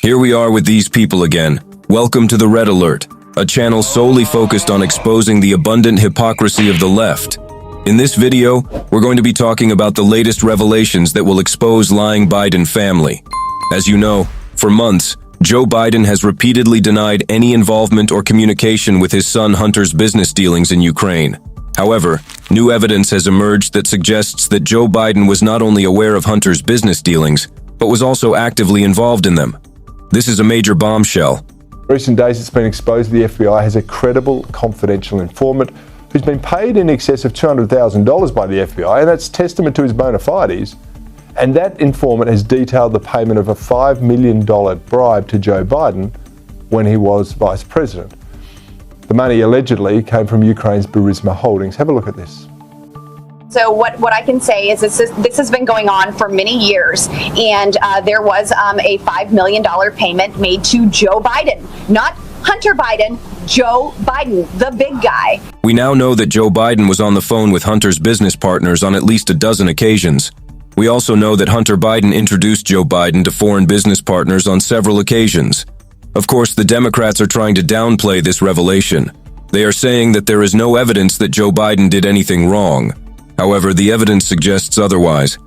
Here we are with these people again. Welcome to the Red Alert, a channel solely focused on exposing the abundant hypocrisy of the left. In this video, we're going to be talking about the latest revelations that will expose lying Biden family. As you know, for months, Joe Biden has repeatedly denied any involvement or communication with his son Hunter's business dealings in Ukraine. However, new evidence has emerged that suggests that Joe Biden was not only aware of Hunter's business dealings, but was also actively involved in them. This is a major bombshell. In recent days, it's been exposed the FBI has a credible, confidential informant who's been paid in excess of $200,000 by the FBI, and that's testament to his bona fides. And that informant has detailed the payment of a $5 million bribe to Joe Biden when he was vice president. The money allegedly came from Ukraine's Burisma Holdings. Have a look at this. So what I can say is this has been going on for many years, and there was a $5 million payment made to Joe Biden, not Hunter Biden, Joe Biden, the big guy. We now know that Joe Biden was on the phone with Hunter's business partners on at least a dozen occasions. We also know that Hunter Biden introduced Joe Biden to foreign business partners on several occasions. Of course, the Democrats are trying to downplay this revelation. They are saying that there is no evidence that Joe Biden did anything wrong. However, the evidence suggests otherwise.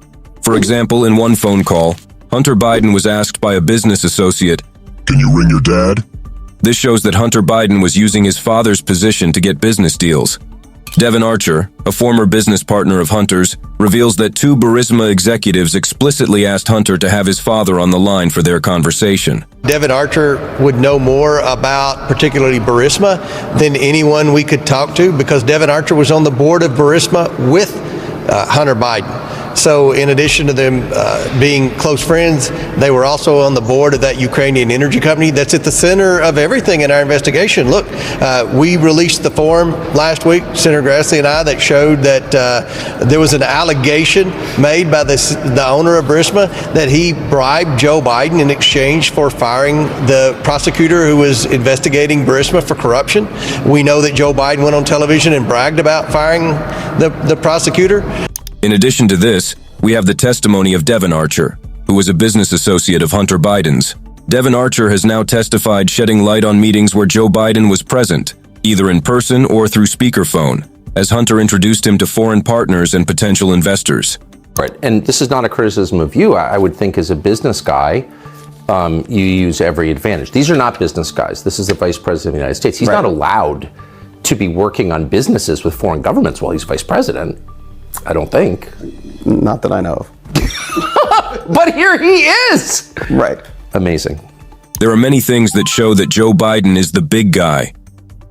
For example, in one phone call, Hunter Biden was asked by a business associate, "Can you ring your dad?" This shows that Hunter Biden was using his father's position to get business deals. Devin Archer, a former business partner of Hunter's, reveals that two Burisma executives explicitly asked Hunter to have his father on the line for their conversation. Devin Archer would know more about particularly Burisma than anyone we could talk to, because Devin Archer was on the board of Burisma with Hunter Biden. So in addition to them being close friends, they were also on the board of that Ukrainian energy company that's at the center of everything in our investigation. Look, we released the form last week, Senator Grassley and I, that showed that there was an allegation made by the owner of Burisma that he bribed Joe Biden in exchange for firing the prosecutor who was investigating Burisma for corruption. We know that Joe Biden went on television and bragged about firing the prosecutor. In addition to this, we have the testimony of Devin Archer, who was a business associate of Hunter Biden's. Devin Archer has now testified, shedding light on meetings where Joe Biden was present, either in person or through speakerphone, as Hunter introduced him to foreign partners and potential investors. Right, and this is not a criticism of you. I would think as a business guy, you use every advantage. These are not business guys. This is the Vice President of the United States. He's not allowed to be working on businesses with foreign governments while he's Vice President. I don't think. Not that I know of. But here he is! Right. Amazing. There are many things that show that Joe Biden is the big guy.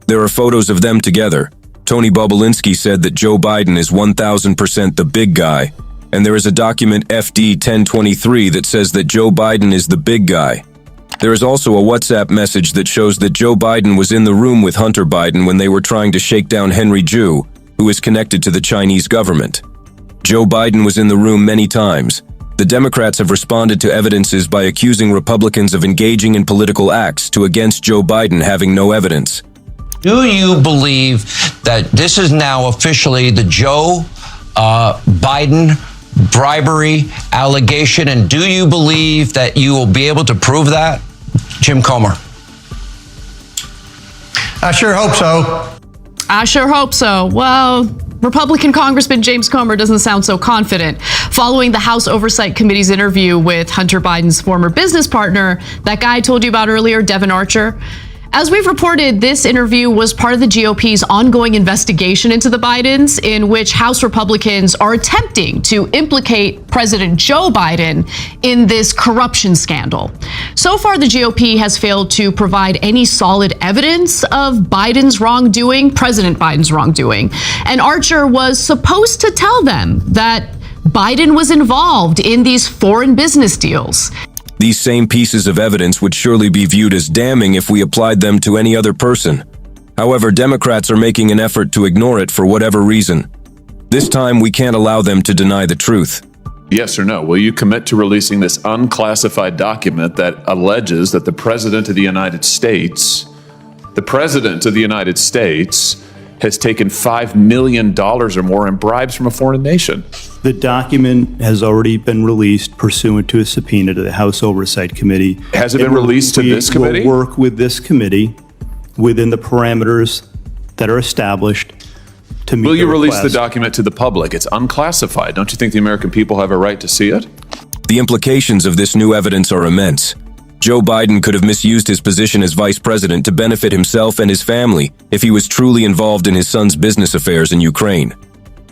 There are photos of them together. Tony Bobulinski said that Joe Biden is 1000% the big guy. And there is a document FD 1023 that says that Joe Biden is the big guy. There is also a WhatsApp message that shows that Joe Biden was in the room with Hunter Biden when they were trying to shake down Henry Ju, who is connected to the Chinese government. Joe Biden was in the room many times. The Democrats have responded to evidences by accusing Republicans of engaging in political acts against Joe Biden having no evidence. Do you believe that this is now officially the Joe Biden bribery allegation, and do you believe that you will be able to prove that? Jim Comer. I sure hope so. I sure hope so. Well, Republican Congressman James Comer doesn't sound so confident. Following the House Oversight Committee's interview with Hunter Biden's former business partner, that guy I told you about earlier, Devin Archer, as we've reported, this interview was part of the GOP's ongoing investigation into the Bidens, in which House Republicans are attempting to implicate President Joe Biden in this corruption scandal. So far, the GOP has failed to provide any solid evidence of Biden's wrongdoing, President Biden's wrongdoing. And Archer was supposed to tell them that Biden was involved in these foreign business deals. These same pieces of evidence would surely be viewed as damning if we applied them to any other person. However, Democrats are making an effort to ignore it for whatever reason. This time, we can't allow them to deny the truth. Yes or no? Will you commit to releasing this unclassified document that alleges that the President of the United States has taken $5 million or more in bribes from a foreign nation. The document has already been released pursuant to a subpoena to the House Oversight Committee. Has it been released to this committee? We will work with this committee within the parameters that are established to meet. Will you the release the request. document to the public? It's unclassified. Don't you think the American people have a right to see it? The implications of this new evidence are immense. Joe Biden could have misused his position as vice president to benefit himself and his family if he was truly involved in his son's business affairs in Ukraine.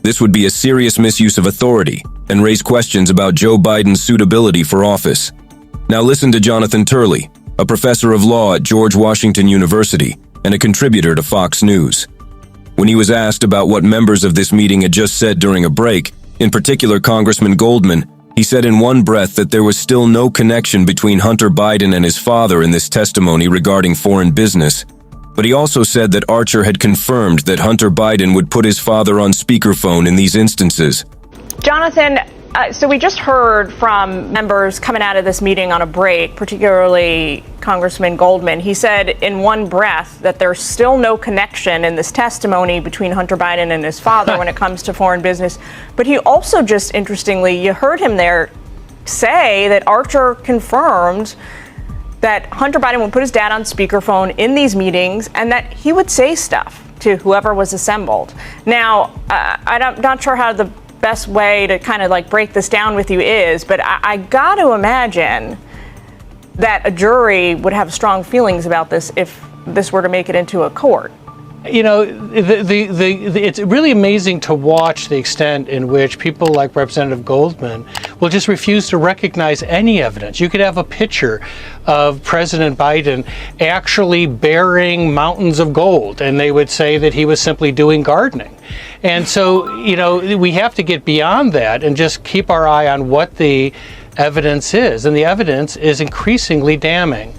This would be a serious misuse of authority and raise questions about Joe Biden's suitability for office. Now listen to Jonathan Turley, a professor of law at George Washington University and a contributor to Fox News. When he was asked about what members of this meeting had just said during a break, in particular Congressman Goldman, he said in one breath that there was still no connection between Hunter Biden and his father in this testimony regarding foreign business. But he also said that Archer had confirmed that Hunter Biden would put his father on speakerphone in these instances. Jonathan, so we just heard from members coming out of this meeting on a break, particularly Congressman Goldman. He said in one breath that there's still no connection in this testimony between Hunter Biden and his father when it comes to foreign business. But he also just, interestingly, you heard him there say that Archer confirmed that Hunter Biden would put his dad on speakerphone in these meetings and that he would say stuff to whoever was assembled. Now, I'm not sure how the best way to kind of like break this down with you is, but I got to imagine that a jury would have strong feelings about this if this were to make it into a court. You know, it's really amazing to watch the extent in which people like Representative Goldman will just refuse to recognize any evidence. You could have a picture of President Biden actually bearing mountains of gold, and they would say that he was simply doing gardening. And so, you know, we have to get beyond that and just keep our eye on what the evidence is. And the evidence is increasingly damning.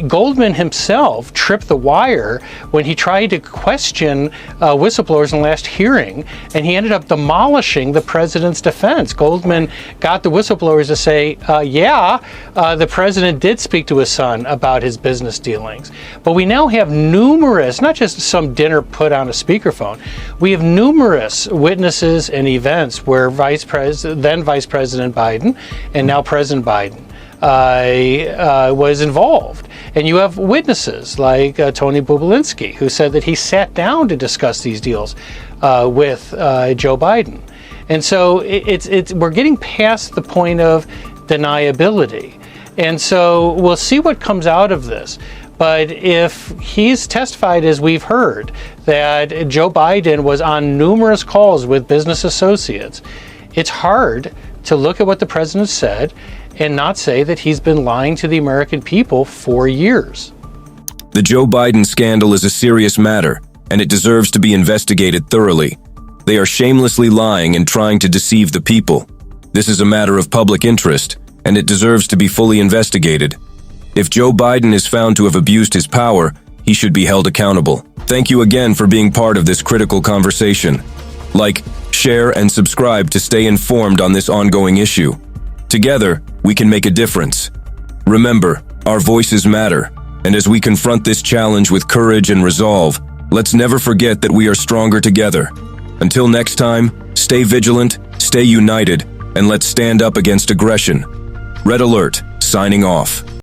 Goldman himself tripped the wire when he tried to question whistleblowers in the last hearing, and he ended up demolishing the president's defense. Goldman got the whistleblowers to say, the president did speak to his son about his business dealings. But we now have numerous, not just some dinner put on a speakerphone, we have numerous witnesses and events where then Vice President Biden and now President Biden was involved. And you have witnesses like Tony Bobulinski, who said that he sat down to discuss these deals with Joe Biden. And so we're getting past the point of deniability. And so we'll see what comes out of this. But if he's testified, as we've heard, that Joe Biden was on numerous calls with business associates, it's hard to look at what the president said and not say that he's been lying to the American people for years. The Joe Biden scandal is a serious matter, and it deserves to be investigated thoroughly. They are shamelessly lying and trying to deceive the people. This is a matter of public interest, and it deserves to be fully investigated. If Joe Biden is found to have abused his power, he should be held accountable. Thank you again for being part of this critical conversation. Like, share, and subscribe to stay informed on this ongoing issue. Together, we can make a difference. Remember, our voices matter, and as we confront this challenge with courage and resolve, let's never forget that we are stronger together. Until next time, stay vigilant, stay united, and let's stand up against aggression. Red Alert, signing off.